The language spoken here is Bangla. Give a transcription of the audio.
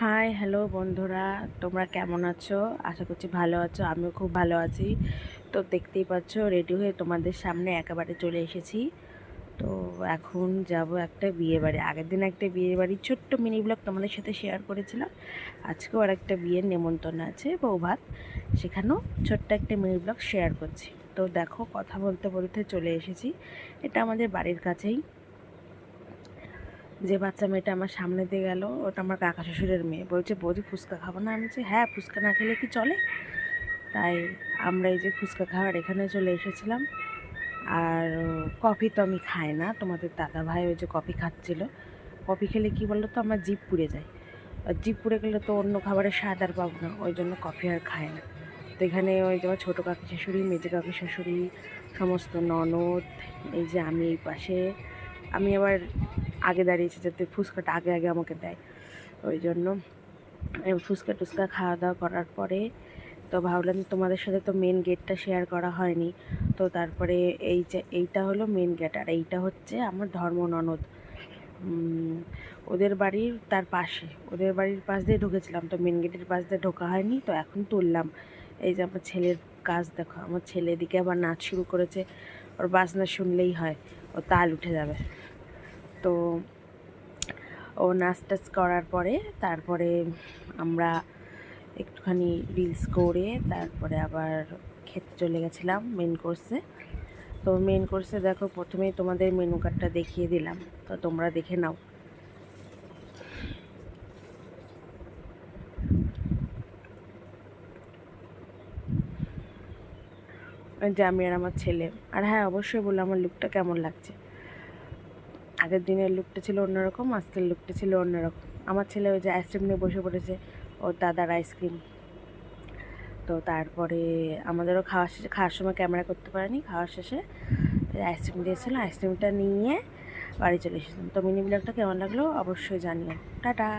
হাই হ্যালো বন্ধুরা, তোমরা কেমন আছো? আশা করছি ভালো আছো। আমিও খুব ভালো আছি। তো দেখতেই পাচ্ছ, রেডি হয়ে তোমাদের সামনে একেবারে চলে এসেছি। তো এখন যাব একটা বিয়ে বাড়ি। আগের দিন একটা বিয়ে বাড়ির ছোট্ট মিনি ব্লগ তোমাদের সাথে শেয়ার করেছিলাম। আজকেও আর একটা বিয়ের নেমন্তন্ন আছে, বৌভাত। সেখানেও ছোট্ট একটা মিনি ব্লগ শেয়ার করছি। তো দেখো, কথা বলতে বলতে চলে এসেছি। এটা আমাদের বাড়ির কাছেই। যে বাচ্চা মেয়েটা আমার সামনে দিয়ে গেল, ওটা আমার কাকা শ্বশুরের মেয়ে। বলছে, বৌদি ফুচকা খাবো না? আমি বলছি, হ্যাঁ, ফুচকা না খেলে কি চলে? তাই আমরা এই যে ফুচকা খাওয়ার এখানে চলে এসেছিলাম। আর কফি তো আমি খাই না, তোমাদের দাদা ভাই ওই যে কফি খাচ্ছিল। কফি খেলে কি বলো তো, আমার জিভ পুড়ে যায়। আর জিভ পুড়ে গেলে তো অন্য খাবারের স্বাদ আর পাবো না, ওই জন্য কফি আর খায় না। তো এখানে ওই যে আমার ছোটো কাকি শাশুড়ি, মেজে কাকি শাশুড়ি, সমস্ত ননদ, এই যে আমি এই পাশে। আমি আবার আগে দাঁড়িয়েছি যাতে ফুচকাটা আগে আগে আমাকে দেয়, ওই জন্য। ফুচকা টুচকা খাওয়া দাওয়া করার পরে তো ভাবলাম তোমাদের সাথে তো মেন গেটটা শেয়ার করা হয়নি। তো তারপরে এই যে এইটা হলো মেন গেট, আর এইটা হচ্ছে আমার ধর্ম ননদ। ওদের বাড়ির তার পাশে, ওদের বাড়ির পাশ দিয়ে ঢুকেছিলাম, তো মেন গেটের পাশ দিয়ে ঢোকা হয়নি। তো এখন তুললাম। এই যে আমার ছেলের কাজ দেখো, আমার ছেলে এদিকে আবার নাচ শুরু করেছে। ওর বাজনা শুনলেই হয় ও তাল উঠে যাবে। তো ও নাচ টাচ করার পরে তারপরে আমরা একটুখানি রিলস করে তারপরে আবার খেতে চলে গেছিলাম মেন কোর্সে। তো মেন কোর্সে দেখো, প্রথমেই তোমাদের মেনু কার্ডটা দেখিয়ে দিলাম, তো তোমরা দেখে নাও। যে আমি আর আমার ছেলে। আর হ্যাঁ, অবশ্যই বললো আমার লুকটা কেমন লাগছে। আগের দিনের লুকটা ছিল অন্যরকম, আজকের লুকটা ছিল অন্যরকম। আমার ছেলে ওই যে আইসক্রিম নিয়ে বসে পড়েছে, ওর দাদার আইসক্রিম। তো তারপরে আমাদেরও খাওয়ার সময় ক্যামেরা করতে পারেনি। খাওয়ার শেষে আইসক্রিম দিয়েছিল, আইসক্রিমটা নিয়ে বাড়ি চলে এসেছিলাম। তো মিনি ব্লগটা কেমন লাগলো অবশ্যই জানিও। টাটা।